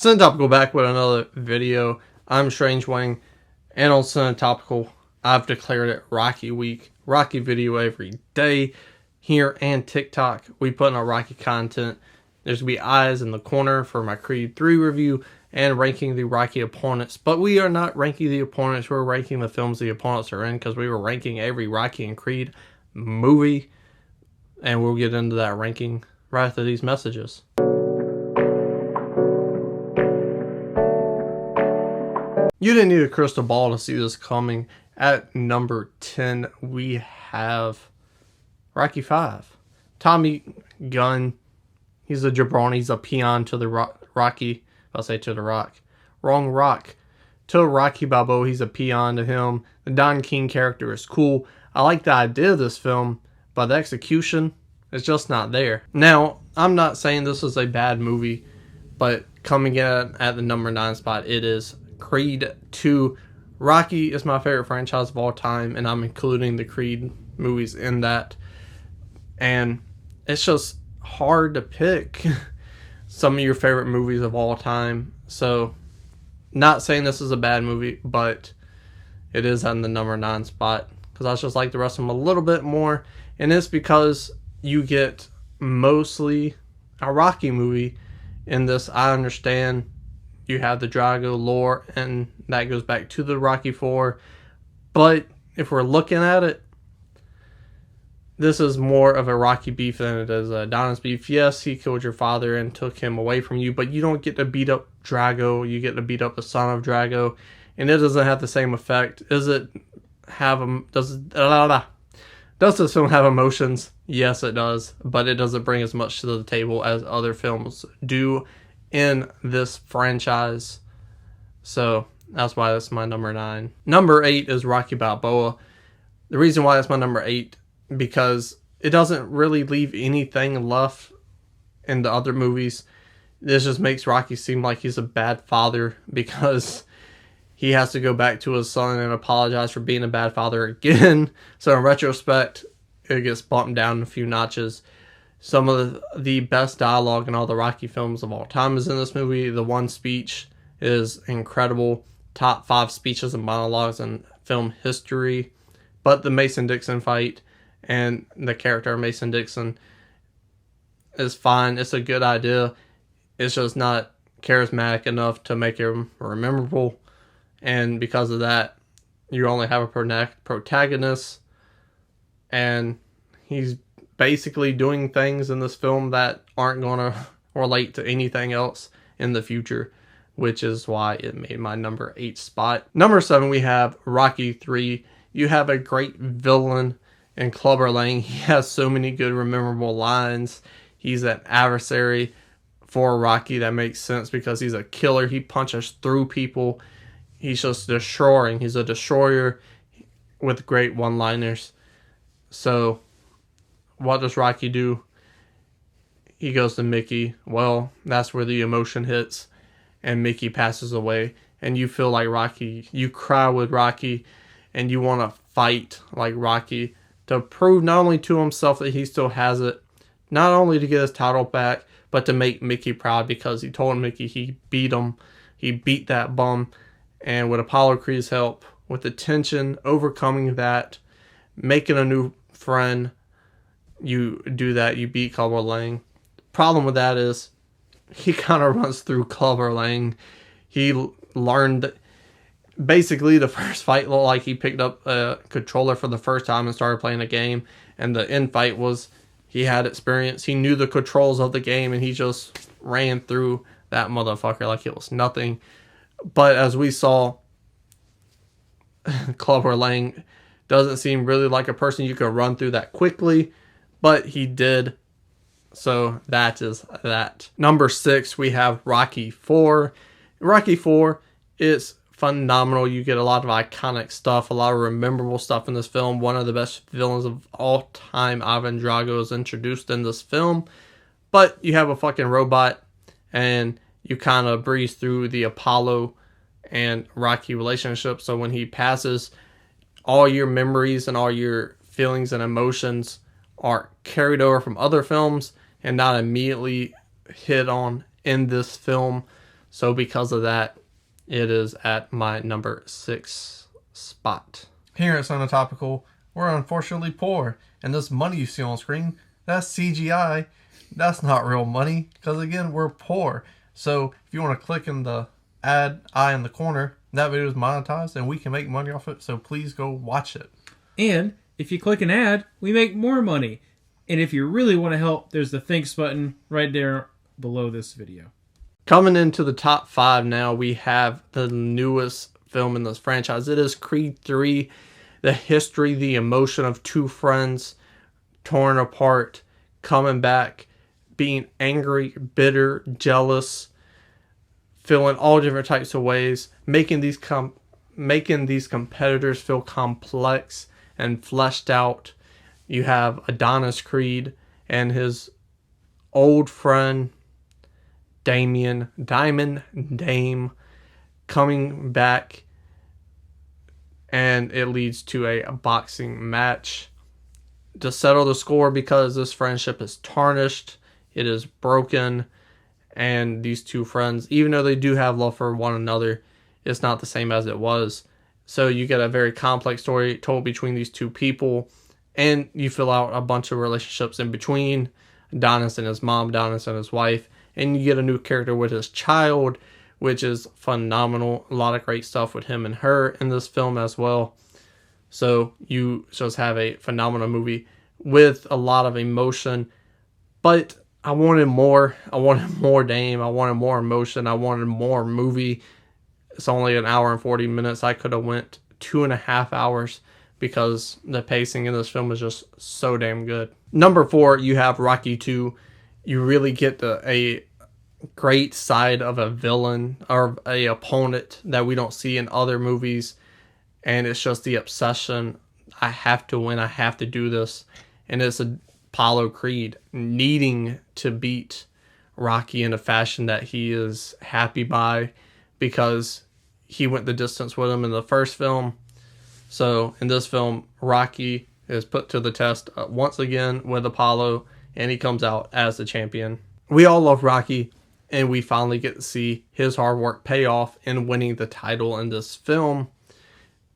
Topical back with another video. I'm Strange Wang, and on Topical, I've declared it Rocky Week. Rocky video every day. Here and TikTok, we put out Rocky content. There's going to be eyes in the corner for my Creed 3 review and ranking the Rocky opponents. But we are not ranking the opponents, we're ranking the films the opponents are in, because we were ranking every Rocky and Creed movie. And we'll get into that ranking right after these messages. You didn't need a crystal ball to see this coming. At number 10, we have Rocky 5. Tommy Gunn, he's a jabroni, he's a peon to the Rocky, I'll say to the Rock. Wrong Rock. To Rocky Balboa, he's a peon to him. The Don King character is cool. I like the idea of this film, but the execution is just not there. Now, I'm not saying this is a bad movie, but coming in at the number 9 spot, it is Creed 2. Rocky is my favorite franchise of all time, and I'm including the Creed movies in that. And it's just hard to pick some of your favorite movies of all time. So, not saying this is a bad movie, but it is on the number 9 spot, because I just like the rest of them a little bit more. And it's because you get mostly a Rocky movie in this. I understand you have the Drago lore, and that goes back to the Rocky 4. But if we're looking at it, this is more of a Rocky beef than it is a Adonis beef. Yes, he killed your father and took him away from you, but you don't get to beat up Drago. You get to beat up the son of Drago, and it doesn't have the same effect. Does this film have emotions? Yes, it does, but it doesn't bring as much to the table as other films do in this franchise. So that's why that's my number 9. Number 8 is Rocky Balboa. The reason why that's my number 8, because it doesn't really leave anything left in the other movies. This just makes Rocky seem like he's a bad father, because he has to go back to his son and apologize for being a bad father again. So in retrospect, it gets bumped down a few notches. Some of the best dialogue in all the Rocky films of all time is in this movie. The one speech is incredible. Top 5 speeches and monologues in film history. But the Mason-Dixon fight and the character of Mason-Dixon is fine. It's a good idea. It's just not charismatic enough to make him memorable. And because of that, you only have a protagonist. And he's basically doing things in this film that aren't going to relate to anything else in the future, which is why it made my number 8 spot. Number 7, we have Rocky 3. You have a great villain in Clubber Lang. He has so many good, memorable lines. He's an adversary for Rocky that makes sense because he's a killer. He punches through people. He's just destroying. He's a destroyer with great one-liners. So, what does Rocky do? He goes to Mickey. Well, that's where the emotion hits, and Mickey passes away, and you feel like Rocky. You cry with Rocky, and you want to fight like Rocky to prove not only to himself that he still has it, not only to get his title back, but to make Mickey proud, because he told Mickey he beat him. He beat that bum, and with Apollo Creed's help, with the tension, overcoming that, making a new friend, you do that, you beat Clubber Lang. Problem with that is, he kind of runs through Clubber Lang. He learned, basically the first fight looked like he picked up a controller for the first time and started playing a game. And the end fight was, he had experience. He knew the controls of the game, and he just ran through that motherfucker like it was nothing. But as we saw, Clubber Lang doesn't seem really like a person you could run through that quickly. But he did. So that is that. Number 6, we have Rocky 4. Rocky 4 is phenomenal. You get a lot of iconic stuff, a lot of memorable stuff in this film. One of the best villains of all time, Ivan Drago, is introduced in this film. But you have a fucking robot, and you kind of breeze through the Apollo and Rocky relationship. So when he passes, all your memories and all your feelings and emotions are carried over from other films and not immediately hit on in this film. So because of that, it is at my number 6 spot. Here at Topical, we're unfortunately poor, and this money you see on screen, that's CGI. That's not real money, because again, we're poor. So if you want to click in the ad eye in the corner, that video is monetized and we can make money off it, so please go watch it. And if you click an ad, we make more money. And if you really want to help, there's the thanks button right there below this video. Coming into the top 5 now, we have the newest film in this franchise. It is Creed 3, the history, the emotion of two friends torn apart, coming back, being angry, bitter, jealous, feeling all different types of ways, making these competitors feel complex and fleshed out. You have Adonis Creed and his old friend Diamond Dame coming back, and it leads to a boxing match to settle the score because this friendship is tarnished, it is broken, and these two friends, even though they do have love for one another, it's not the same as it was. So you get a very complex story told between these two people, and you fill out a bunch of relationships in between Adonis and his mom, Adonis and his wife, and you get a new character with his child, which is phenomenal. A lot of great stuff with him and her in this film as well. So you just have a phenomenal movie with a lot of emotion, but I wanted more. I wanted more Dame. I wanted more emotion. I wanted more movie. It's only an hour and 40 minutes. I could have went 2.5 hours because the pacing in this film is just so damn good. Number 4, you have Rocky 2. You really get a great side of a villain or a opponent that we don't see in other movies. And it's just the obsession. I have to win. I have to do this. And it's Apollo Creed needing to beat Rocky in a fashion that he is happy by, because he went the distance with him in the first film. So in this film, Rocky is put to the test once again with Apollo, and he comes out as the champion. We all love Rocky, and we finally get to see his hard work pay off in winning the title in this film.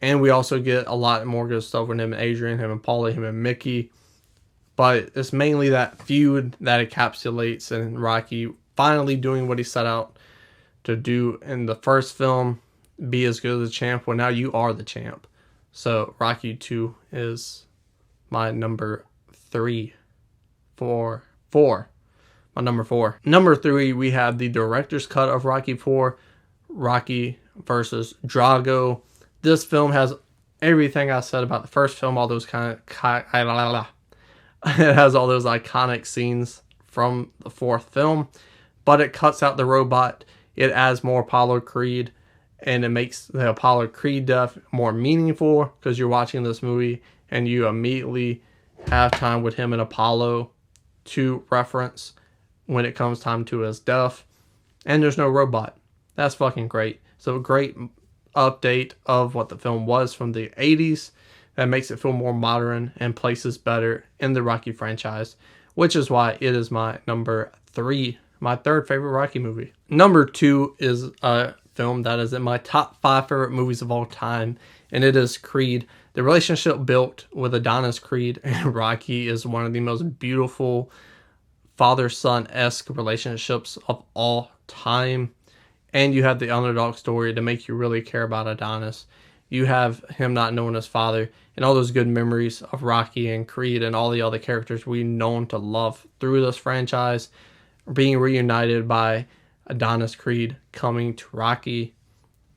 And we also get a lot more good stuff with him and Adrian, him and Paulie, him and Mickey. But it's mainly that feud that encapsulates in Rocky finally doing what he set out to do in the first film, be as good as the champ. Well, now you are the champ. So Rocky 2 is my number 3. My number 4. Number 3, we have the director's cut of Rocky 4, Rocky versus Drago. This film has everything I said about the first film, all those it has all those iconic scenes from the fourth film, but it cuts out the robot. It adds more Apollo Creed, and it makes the Apollo Creed death more meaningful because you're watching this movie and you immediately have time with him and Apollo to reference when it comes time to his death. And there's no robot. That's fucking great. So a great update of what the film was from the 80s that makes it feel more modern and places better in the Rocky franchise, which is why it is my number 3, my third favorite Rocky movie. Number 2 is a film that is in my top 5 favorite movies of all time, and it is Creed. The relationship built with Adonis Creed and Rocky is one of the most beautiful father-son-esque relationships of all time. And you have the underdog story to make you really care about Adonis. You have him not knowing his father and all those good memories of Rocky and Creed and all the other characters we've known to love through this franchise being reunited by Adonis Creed coming to Rocky.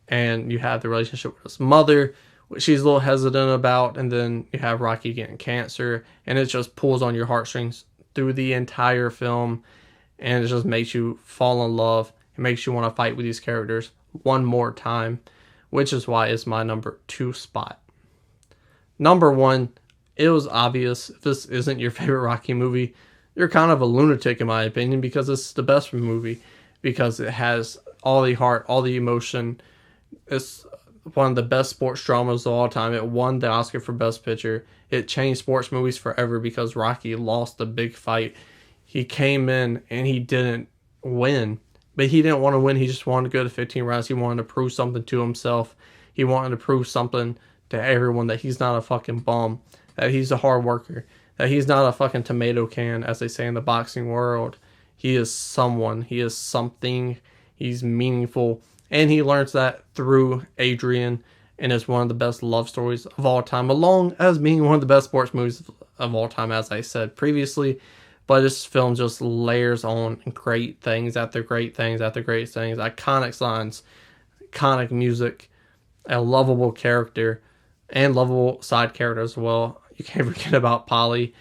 And you have the relationship with his mother, which she's a little hesitant about. And then you have Rocky getting cancer, and it just pulls on your heartstrings through the entire film. And it just makes you fall in love. It makes you want to fight with these characters one more time, which is why it's my number 2 spot. Number 1, it was obvious. If this isn't your favorite Rocky movie, you're kind of a lunatic in my opinion, because it's the best movie, because it has all the heart, all the emotion. It's one of the best sports dramas of all time. It won the Oscar for Best Picture. It changed sports movies forever because Rocky lost the big fight. He came in and he didn't win, But he didn't want to win. He just wanted to go to 15 rounds. He wanted to prove something to himself. He wanted to prove something to everyone that he's not a fucking bum, that he's a hard worker, that he's not a fucking tomato can, as they say in the boxing world. He is someone. He is something. He's meaningful. And he learns that through Adrian, and is one of the best love stories of all time, along as being one of the best sports movies of all time, as I said previously. But this film just layers on great things after great things after great things. Iconic lines, iconic music, a lovable character, and lovable side character as well. You can't forget about Paulie,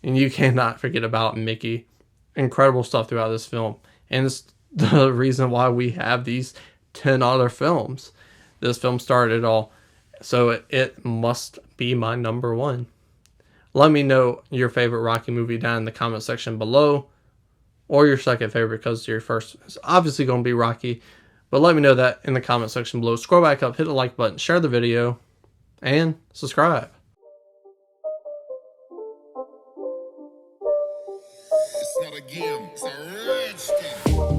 and you cannot forget about Mickey. Incredible stuff throughout this film. And it's the reason why we have these 10 other films. This film started it all. So it must be my number one. Let me know your favorite Rocky movie down in the comment section below. Or your second favorite, because your first is obviously going to be Rocky. But let me know that in the comment section below. Scroll back up, hit the like button, share the video, and subscribe. It's not a game, it's a rich thing.